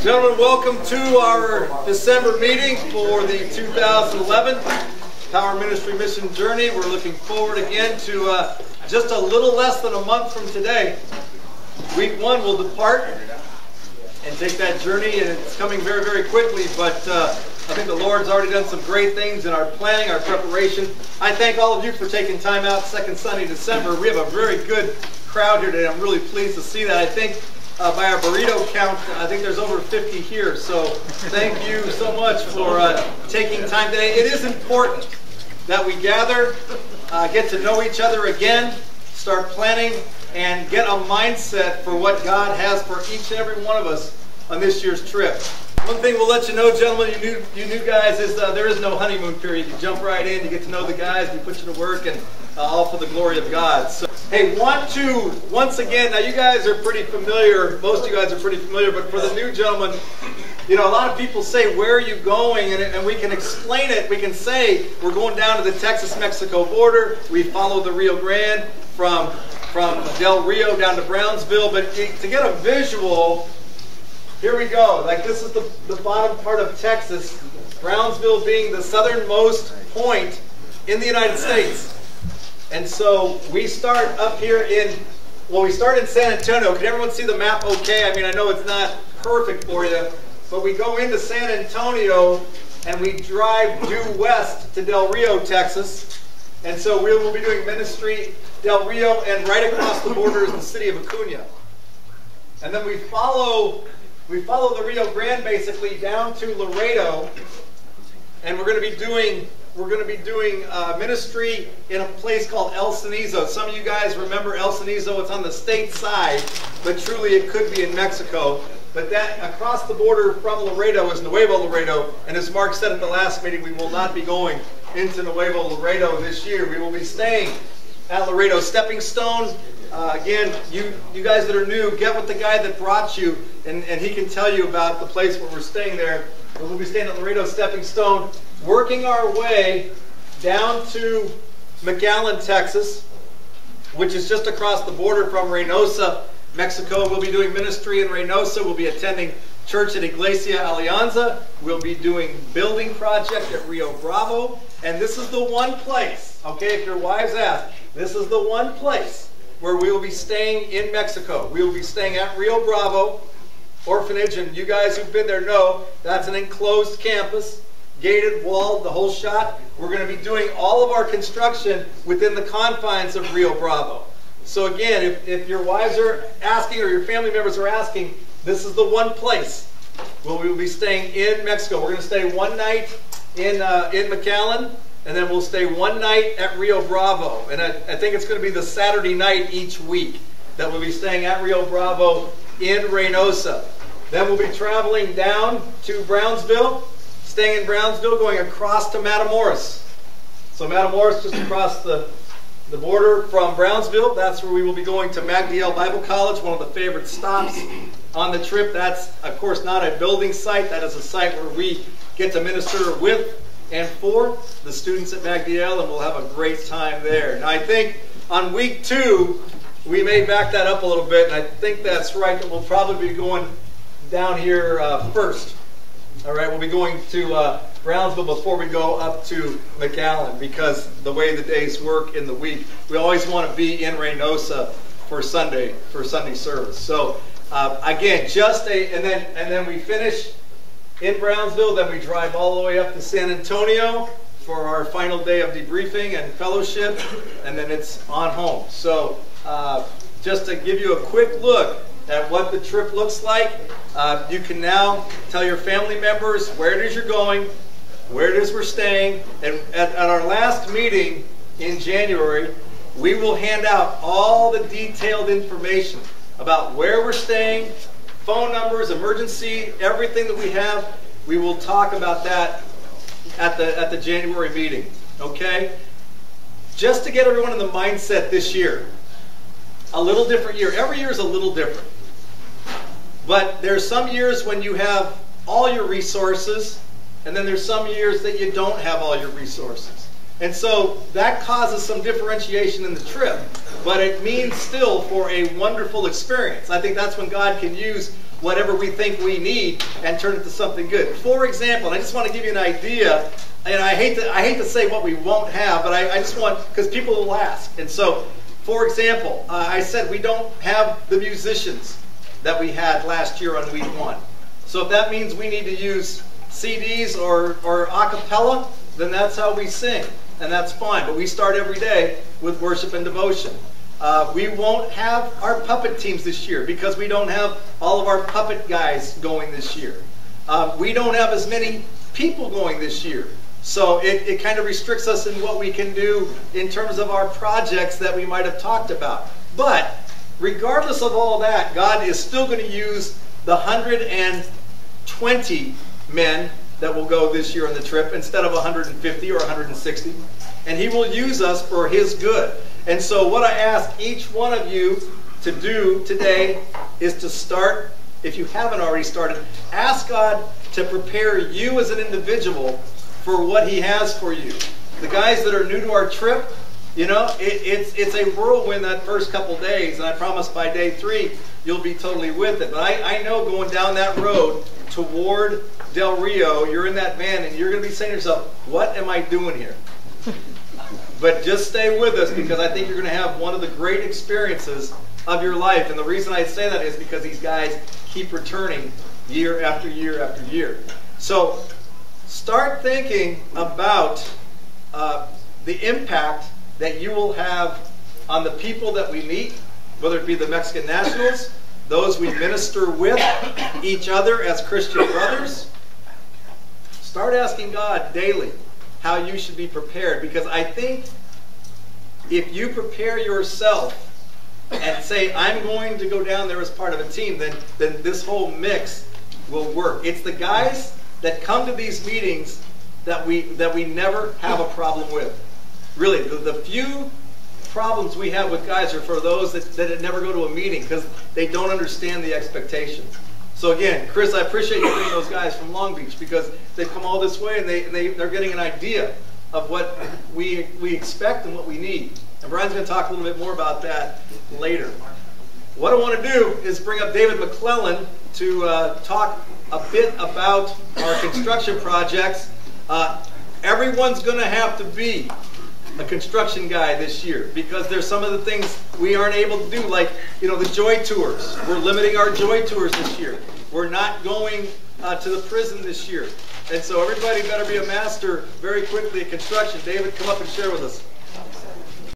Gentlemen, welcome to our December meeting for the 2011 Power Ministry Mission Journey. We're looking forward again to just a little less than a month from today. Week 1 will depart and take that journey, and it's coming very, very quickly, but I think the Lord's already done some great things in our planning, our preparation. I thank all of you for taking time out second Sunday, December. We have a very good crowd here today. I'm really pleased to see that. I think by our burrito count, I think there's over 50 here. So thank you so much for taking time today. It is important that we gather, get to know each other again, start planning, and get a mindset for what God has for each and every one of us on this year's trip. One thing we'll let you know, gentlemen, you new guys, is there is no honeymoon period. You jump right in, you get to know the guys, we put you to work, and all for the glory of God. So, hey, once again, now you guys are pretty familiar, most of you guys are pretty familiar, but for the new gentlemen, you know, a lot of people say, where are you going? And we can explain it. We can say, we're going down to the Texas-Mexico border. We follow the Rio Grande from Del Rio down to Brownsville. But to get a visual, here we go. Like, this is the bottom part of Texas, Brownsville being the southernmost point in the United States. And so we start up here we start in San Antonio. Can everyone see the map okay? I mean, I know it's not perfect for you, but we go into San Antonio and we drive due west to Del Rio, Texas. And so we will be doing ministry Del Rio, and right across the border is the city of Acuna. And then we follow the Rio Grande basically down to Laredo, and we're going to be doing ministry in a place called El Cenizo. Some of you guys remember El Cenizo. It's on the state side, but truly it could be in Mexico. But that across the border from Laredo is Nuevo Laredo, and as Mark said at the last meeting, we will not be going into Nuevo Laredo this year. We will be staying at Laredo Stepping Stone. Again, you guys that are new, get with the guy that brought you, and he can tell you about the place where we're staying there. But we'll be staying at Laredo Stepping Stone, working our way down to McAllen, Texas, which is just across the border from Reynosa, Mexico. We'll be doing ministry in Reynosa. We'll be attending church at Iglesia Alianza. We'll be doing building project at Rio Bravo. And this is the one place, okay, if your wives ask, this is the one place where we will be staying in Mexico. We will be staying at Rio Bravo Orphanage, and you guys who've been there know that's an enclosed campus, gated, walled, the whole shot. We're going to be doing all of our construction within the confines of Rio Bravo. So again, if your wives are asking or your family members are asking, this is the one place where we will be staying in Mexico. We're going to stay one night in McAllen, and then we'll stay one night at Rio Bravo. And I think it's going to be the Saturday night each week that we'll be staying at Rio Bravo in Reynosa. Then we'll be traveling down to Brownsville, staying in Brownsville, going across to Matamoros. So Matamoros, just across the border from Brownsville, that's where we will be going to Magdiel Bible College, one of the favorite stops on the trip. That's, of course, not a building site. That is a site where we get to minister with and for the students at Magdiel, and we'll have a great time there. Now, I think on week 2, we may back that up a little bit, and I think that's right, that we'll probably be going down here first. All right, we'll be going to Brownsville before we go up to McAllen, because the way the days work in the week, we always want to be in Reynosa for Sunday service. So again, and then we finish in Brownsville, then we drive all the way up to San Antonio for our final day of debriefing and fellowship, and then it's on home. So just to give you a quick look at what the trip looks like, you can now tell your family members where it is you're going, where it is we're staying, and at our last meeting in January, we will hand out all the detailed information about where we're staying, phone numbers, emergency, everything that we have. We will talk about that at the January meeting, okay? Just to get everyone in the mindset this year, a little different year. Every year is a little different. But there's some years when you have all your resources, and then there's some years that you don't have all your resources. And so that causes some differentiation in the trip, but it means still for a wonderful experience. I think that's when God can use whatever we think we need and turn it to something good. For example, and I just want to give you an idea, and I hate to say what we won't have, but I just want, because people will ask. And so, for example, I said we don't have the musicians that we had last year on week 1. So if that means we need to use CDs or a cappella, then that's how we sing, and that's fine. But we start every day with worship and devotion. We won't have our puppet teams this year because we don't have all of our puppet guys going this year. We don't have as many people going this year. So it kind of restricts us in what we can do in terms of our projects that we might have talked about. But regardless of all that, God is still going to use the 120 men that will go this year on the trip instead of 150 or 160. And He will use us for His good. And so what I ask each one of you to do today is to start, if you haven't already started, ask God to prepare you as an individual for what He has for you. The guys that are new to our trip, you know, it's a whirlwind that first couple days, and I promise by day 3 you'll be totally with it. But I know going down that road toward Del Rio, you're in that van and you're going to be saying to yourself, what am I doing here? But just stay with us, because I think you're going to have one of the great experiences of your life. And the reason I say that is because these guys keep returning year after year after year. So start thinking about the impact that you will have on the people that we meet, whether it be the Mexican nationals, those we minister with, each other as Christian brothers. Start asking God daily how you should be prepared, because I think if you prepare yourself and say, I'm going to go down there as part of a team, then this whole mix will work. It's the guys that come to these meetings that we never have a problem with. Really, the few problems we have with guys are for those that never go to a meeting because they don't understand the expectations. So again, Chris, I appreciate you bringing those guys from Long Beach, because they've come all this way and they're getting an idea of what we expect and what we need. And Brian's going to talk a little bit more about that later. What I want to do is bring up David McClellan to talk a bit about our construction projects. Everyone's going to have to be a construction guy this year, because there's some of the things we aren't able to do, like, you know, the joy tours. We're limiting our joy tours this year. We're not going to the prison this year. And so everybody better be a master very quickly at construction. David, come up and share with us.